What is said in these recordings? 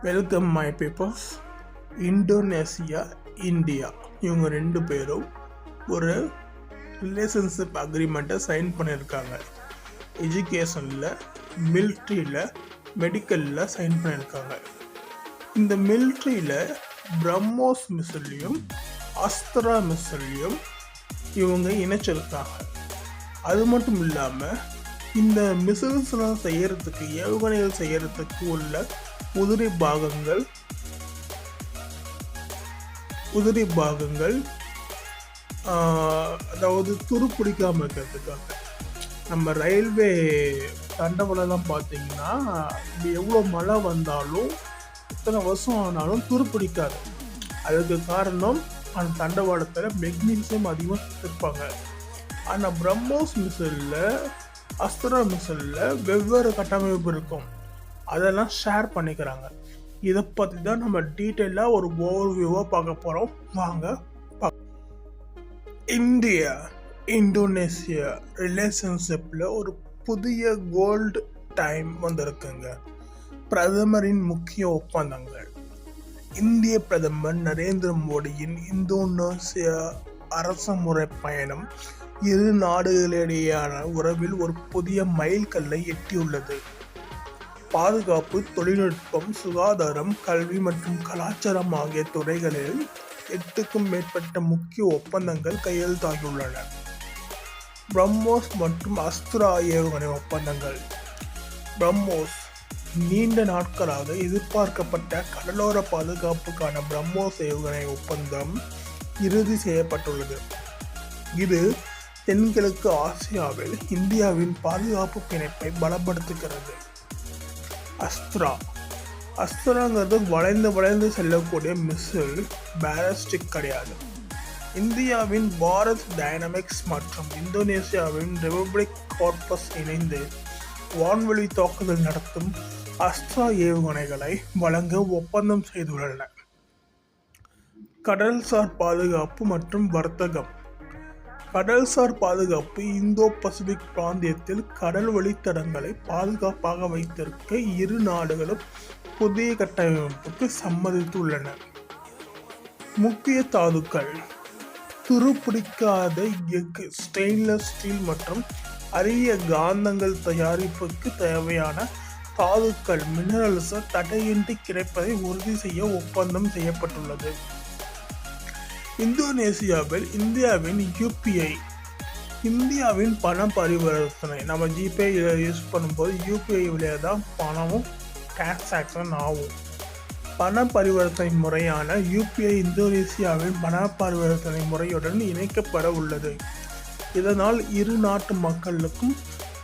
Welcome my peoples. Indonesia, India இவங்க ரெண்டு பேரும் ஒரு ரிலேஷன்ஷிப் அக்ரிமெண்ட்டை சைன் பண்ணியிருக்காங்க. எஜுகேஷனில், மிலிட்ரியில், மெடிக்கலில் சைன் பண்ணியிருக்காங்க. இந்த மிலிட்ரியில் பிரம்மோஸ் மிசைலையும் அஸ்த்ரா மிசைலையும் இவங்க இணைச்சிருக்காங்க. அது மட்டும் இல்லாமல் இந்த மிசைல்ஸ்லாம் செய்யறதுக்கு, ஏவுகணைகள் செய்யறதுக்கு உள்ள உதிரி பாகங்கள் அதாவது துருப்பிடிக்காமல் இருக்கிறதுக்காக. நம்ம ரயில்வே தண்டவாளம்லாம் பார்த்தீங்கன்னா எவ்வளோ மழை வந்தாலும் எத்தனை வருஷம் ஆனாலும் துருப்பிடிக்காது. அதுக்கு காரணம் அந்த தண்டவாளத்தில் மெக்னீசியம் அதிகமாக சேர்த்துருப்பாங்க. ஆனால் பிரம்மோஸ் மிசைலில், அஸ்த்ரா மிசைலில் வெவ்வேறு கட்டமைப்பு இருக்கும். அதெல்லாம் ஷேர் பண்ணிக்கிறாங்க. இதை பற்றி தான் நம்ம டீட்டெயிலாக ஒரு ஓவர்வியூவாக பார்க்க போகிறோம். வாங்க. இந்தியா இந்தோனேசியா ரிலேஷன்ஷிப்பில் ஒரு புதிய கோல்டு டைம் வந்திருக்குங்க. பிரதமரின் முக்கிய ஒப்பந்தங்கள். இந்திய பிரதமர் நரேந்திர மோடியின் இந்தோனேசியா அரசுமுறை பயணம் இரு நாடுகளிடையேயான உறவில் ஒரு புதிய மைல்கல்லை எட்டியுள்ளது. பாதுகாப்பு, தொழில்நுட்பம், சுகாதாரம், கல்வி மற்றும் கலாச்சாரம் ஆகிய துறைகளில் 8க்கும் மேற்பட்ட முக்கிய ஒப்பந்தங்கள் கையெழுத்தாகியுள்ளன. பிரம்மோஸ் மற்றும் அஸ்த்ரா ஏவுகணை ஒப்பந்தங்கள். பிரம்மோஸ் நீண்ட நாட்களாக எதிர்பார்க்கப்பட்ட கடலோர பாதுகாப்புக்கான பிரம்மோஸ் ஏவுகணை ஒப்பந்தம் இறுதி செய்யப்பட்டுள்ளது. இது தென்கிழக்கு ஆசியாவில் இந்தியாவின் பாதுகாப்பு பிணைப்பை பலப்படுத்துகிறது. அஸ்த்ராங்கிறது வளைந்து செல்லக்கூடிய மிசைல், பேலிஸ்டிக் கிடையாது. இந்தியாவின் பாரத் டைனமிக்ஸ் மற்றும் இந்தோனேசியாவின் ரிபப்ளிக் கார்பஸ் இணைந்து வான்வெளி தாக்குதல் நடத்தும் அஸ்த்ரா ஏவுகணைகளை வழங்க ஒப்பந்தம் செய்துள்ளன. கடல்சார் பாதுகாப்பு மற்றும் வர்த்தகம். கடல்சார் பாதுகாப்பு. இந்தோ பசிபிக் பிராந்தியத்தில் கடல் வழித்தடங்களை பாதுகாப்பாக வைத்திருக்க இரு நாடுகளும் புதிய கட்டமைப்புக்கு சம்மதித்துள்ளன. முக்கிய தாதுக்கள். துருப்பிடிக்காத எஃகு, ஸ்டெயின்லெஸ் ஸ்டீல் மற்றும் அரிய காந்தங்கள் தயாரிப்புக்கு தேவையான தாதுக்கள், மினரல்ஸ் தடையின்றி கிடைப்பதை உறுதி செய்ய ஒப்பந்தம் செய்யப்பட்டுள்ளது. இந்தோனேசியாவில் இந்தியாவின் UPI, இந்தியாவின் பண பரிவர்த்தனை. நம்ம ஜிபே யூஸ் பண்ணும்போது UPI வழியாக தான் பணமும் டிரான்சாக்ஷன் ஆகும். பண பரிவர்த்தனை முறையான UPI இந்தோனேசியாவின் பண பரிவர்த்தனை முறையுடன் இணைக்கப்பட உள்ளது. இதனால் இரு நாட்டு மக்களுக்கும்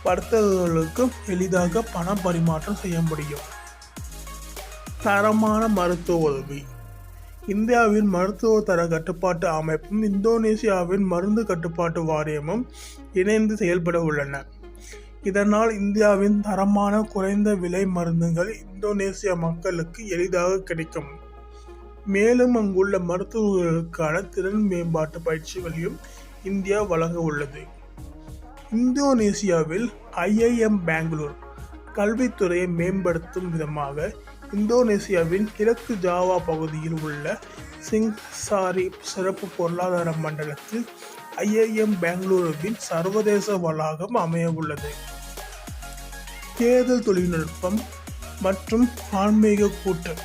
வர்த்தகர்களுக்கும் எளிதாக பண பரிமாற்றம் செய்ய முடியும். தரமான மருத்துவ உதவி. இந்தியாவின் மருத்துவ தர கட்டுப்பாட்டு அமைப்பும் இந்தோனேசியாவின் மருந்து கட்டுப்பாட்டு வாரியமும் இணைந்து செயல்பட உள்ளன. இதனால் இந்தியாவின் தரமான குறைந்த விலை மருந்துகள் இந்தோனேசியா மக்களுக்கு எளிதாக கிடைக்கும். மேலும் அங்குள்ள மருத்துவர்களுக்கான திறன் மேம்பாட்டு பயிற்சிகளையும் இந்தியா வழங்க உள்ளது. இந்தோனேசியாவில் IIM பெங்களூர் கல்வித்துறையை மேம்படுத்தும் விதமாக இந்தோனேசியாவின் கிழக்கு ஜாவா பகுதியில் உள்ள சிங்சாரி சிறப்பு பொருளாதார மண்டலத்தில் IIM பெங்களூருவின் சர்வதேச வளாகம் அமைய உள்ளது. தேர்தல் தொழில்நுட்பம் மற்றும் ஆன்மீக கூட்டம்.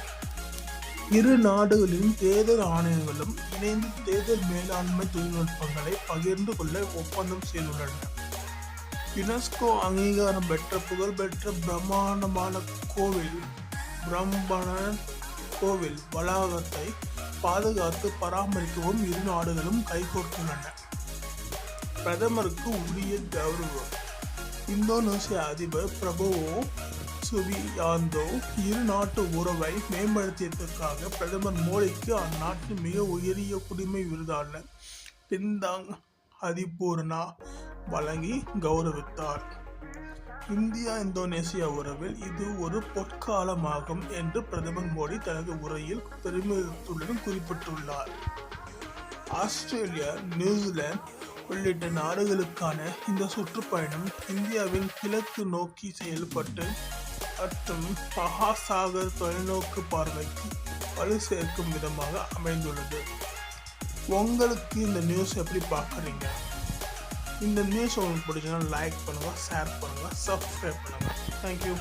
இரு நாடுகளின் தேர்தல் ஆணையங்களும் இணைந்து தேர்தல் மேலாண்மை தொழில்நுட்பங்களை பகிர்ந்து கொள்ள ஒப்பந்தம் செய்துள்ளன. யுனெஸ்கோ அங்கீகாரம் பெற்ற புகழ்பெற்ற பிரம்மாண்டமான கோவில் வளாகத்தை பாதுகாத்து பராமரிக்கவும் இரு நாடுகளும் கைகோர்த்துள்ளன. பிரதமருக்கு உரிய கௌரவம். இந்தோனேசிய அதிபர் பிரபோவோ சுபியாந்தோ இரு நாட்டு உறவை மேம்படுத்தியதற்காக பிரதமர் மோடிக்கு அந்நாட்டின் மிக உயரிய குடிமை விருதான பிந்தாங் அதிபூர்ணா வழங்கி கௌரவித்தார். இந்தியா இந்தோனேசியா உறவில் இது ஒரு பொற்காலமாகும் என்று பிரதமர் மோடி தனது உரையில் பெருமிதத்துடன் குறிப்பிட்டுள்ளார். ஆஸ்திரேலியா, நியூசிலாந்து உள்ளிட்ட நாடுகளுக்கான இந்த சுற்றுப்பயணம் இந்தியாவின் கிழக்கு நோக்கி செயல்பட்டு மற்றும் மகாசாகர் தொலைநோக்கு பார்வைக்கு வலு சேர்க்கும் விதமாக அமைந்துள்ளது. உங்களுக்கு இந்த நியூஸ் எப்படி பார்க்குறீங்க? இந்த நியூஸ் உங்களுக்கு பிடிச்சதுன்னா லைக் பண்ணுங்கள், ஷேர் பண்ணுங்கள், சப்ஸ்கிரைப் பண்ணுங்கள். தேங்க்யூ.